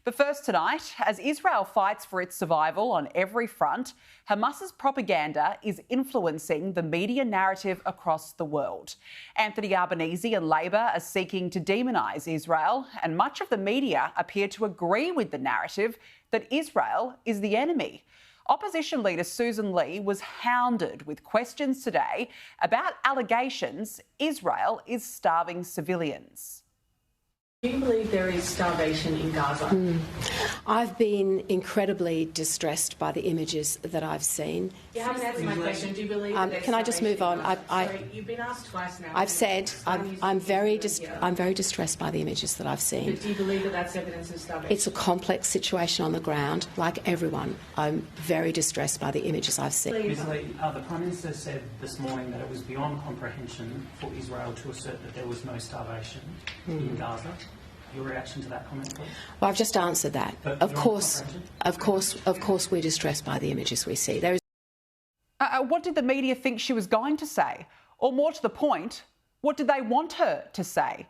But first tonight, as Israel fights for its survival on every front, Hamas's propaganda is influencing the media narrative across the world. Anthony Albanese and Labor are seeking to demonise Israel, and much of the media appear to agree with the narrative that Israel is the enemy. Opposition leader Susan Ley was hounded with questions today about allegations Israel is starving civilians. Do you believe there is starvation in Gaza? I've been incredibly distressed by the images that I've seen. You haven't answered my question. Do you believe that can I just move on? Sorry, you've been asked twice now. I've said I'm very distressed by the images that I've seen. But do you believe that that's evidence of starvation? It's a complex situation on the ground. Like everyone, I'm very distressed by the images I've seen. Ms Ley, the Prime Minister said this morning that it was beyond comprehension for Israel to assert that there was no starvation in Gaza. Your reaction to that comment, please? Well, I've just answered that. Of course, we're distressed by the images we see. What did the media think she was going to say? Or more to the point, what did they want her to say?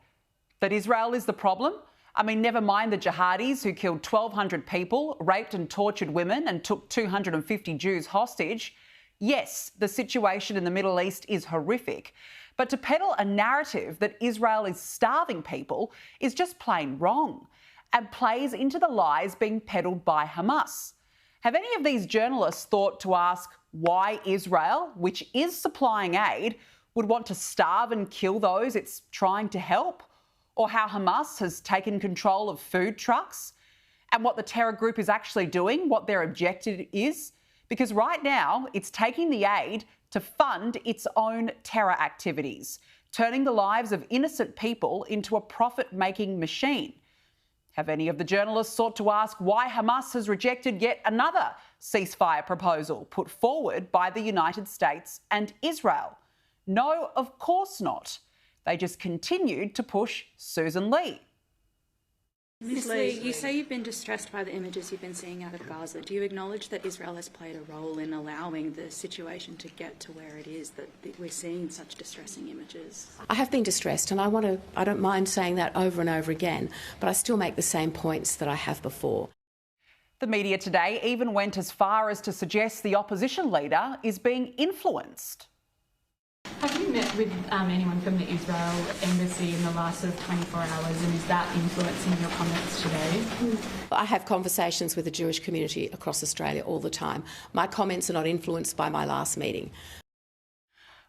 That Israel is the problem? I mean, never mind the jihadis who killed 1,200 people, raped and tortured women and took 250 Jews hostage. Yes, the situation in the Middle East is horrific. But to peddle a narrative that Israel is starving people is just plain wrong and plays into the lies being peddled by Hamas. Have any of these journalists thought to ask why Israel, which is supplying aid, would want to starve and kill those it's trying to help? Or how Hamas has taken control of food trucks? And what the terror group is actually doing, what their objective is? Because right now, it's taking the aid to fund its own terror activities, turning the lives of innocent people into a profit-making machine. Have any of the journalists sought to ask why Hamas has rejected yet another ceasefire proposal put forward by the United States and Israel? No, of course not. They just continued to push Susan Ley. Ms Ley, you say you've been distressed by the images you've been seeing out of Gaza. Do you acknowledge that Israel has played a role in allowing the situation to get to where it is, that we're seeing such distressing images? I have been distressed, and I don't mind saying that over and over again, but I still make the same points that I have before. The media today even went as far as to suggest the opposition leader is being influenced. Have you met with anyone from the Israel embassy in the last 24 hours, and is that influencing your comments today? I have conversations with the Jewish community across Australia all the time. My comments are not influenced by my last meeting.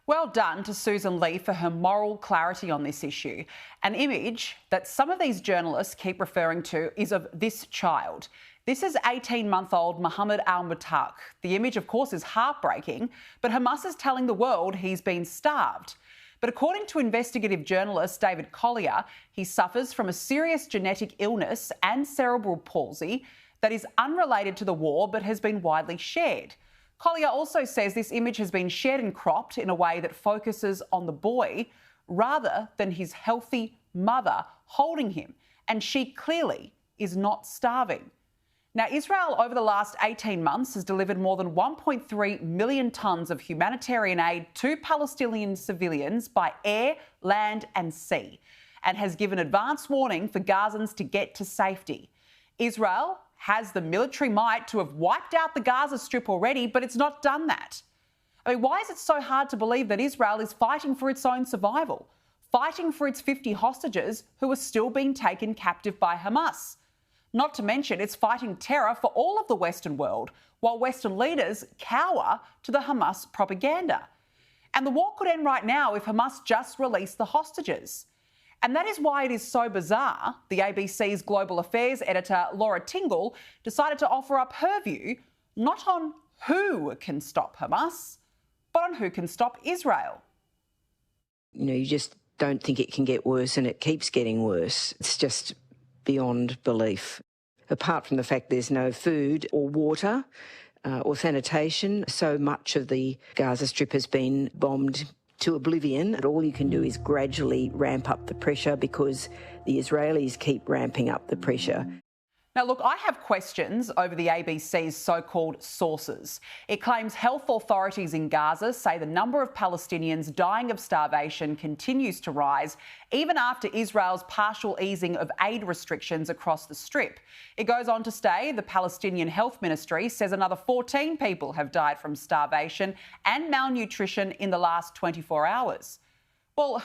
Well done to Susan Ley for her moral clarity on this issue. An image that some of these journalists keep referring to is of this child. This is 18-month-old Mohammed al-Mutak. The image, of course, is heartbreaking, but Hamas is telling the world he's been starved. But according to investigative journalist David Collier, he suffers from a serious genetic illness and cerebral palsy that is unrelated to the war but has been widely shared. Collier also says this image has been shared and cropped in a way that focuses on the boy rather than his healthy mother holding him, and she clearly is not starving. Now, Israel over the last 18 months has delivered more than 1.3 million tonnes of humanitarian aid to Palestinian civilians by air, land and sea, and has given advance warning for Gazans to get to safety. Israel has the military might to have wiped out the Gaza Strip already, but it's not done that. I mean, why is it so hard to believe that Israel is fighting for its own survival, fighting for its 50 hostages who are still being taken captive by Hamas? Not to mention it's fighting terror for all of the Western world, while Western leaders cower to the Hamas propaganda. And the war could end right now if Hamas just released the hostages. And that is why it is so bizarre the ABC's Global Affairs editor Laura Tingle decided to offer up her view not on who can stop Hamas, but on who can stop Israel. You know, you just don't think it can get worse, and it keeps getting worse. It's just beyond belief. Apart from the fact there's no food or water or sanitation, so much of the Gaza Strip has been bombed to oblivion. And all you can do is gradually ramp up the pressure because the Israelis keep ramping up the pressure. Now, look, I have questions over the ABC's so-called sources. It claims health authorities in Gaza say the number of Palestinians dying of starvation continues to rise, even after Israel's partial easing of aid restrictions across the Strip. It goes on to say the Palestinian Health Ministry says another 14 people have died from starvation and malnutrition in the last 24 hours. Well,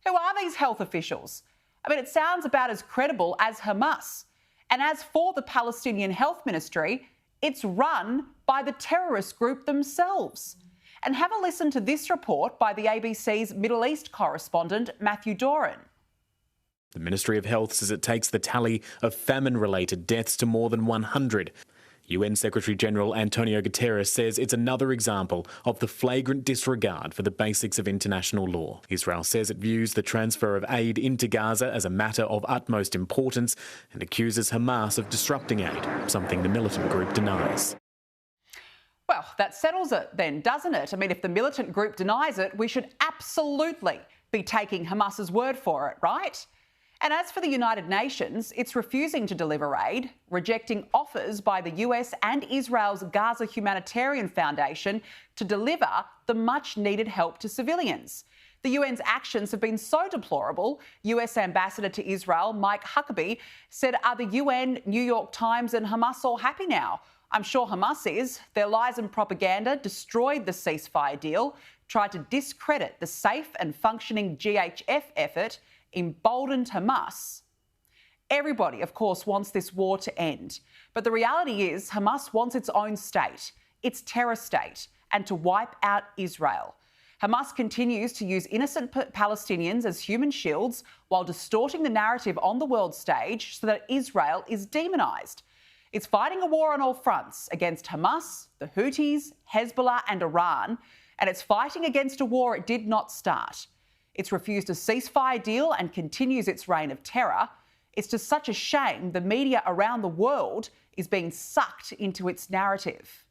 who are these health officials? I mean, it sounds about as credible as Hamas. And as for the Palestinian Health Ministry, it's run by the terrorist group themselves. And have a listen to this report by the ABC's Middle East correspondent, Matthew Doran. The Ministry of Health says it takes the tally of famine-related deaths to more than 100. UN Secretary-General Antonio Guterres says it's another example of the flagrant disregard for the basics of international law. Israel says it views the transfer of aid into Gaza as a matter of utmost importance and accuses Hamas of disrupting aid, something the militant group denies. Well, that settles it then, doesn't it? I mean, if the militant group denies it, we should absolutely be taking Hamas's word for it, right? And as for the United Nations, it's refusing to deliver aid, rejecting offers by the US and Israel's Gaza Humanitarian Foundation to deliver the much-needed help to civilians. The UN's actions have been so deplorable, US Ambassador to Israel Mike Huckabee said, "Are the UN, New York Times and Hamas all happy now?" I'm sure Hamas is. Their lies and propaganda destroyed the ceasefire deal, tried to discredit the safe and functioning GHF effort, emboldened Hamas. Everybody, of course, wants this war to end. But the reality is Hamas wants its own state, its terror state, and to wipe out Israel. Hamas continues to use innocent Palestinians as human shields while distorting the narrative on the world stage so that Israel is demonised. It's fighting a war on all fronts against Hamas, the Houthis, Hezbollah and Iran, and it's fighting against a war it did not start. It's refused a ceasefire deal and continues its reign of terror. It's just such a shame the media around the world is being sucked into its narrative.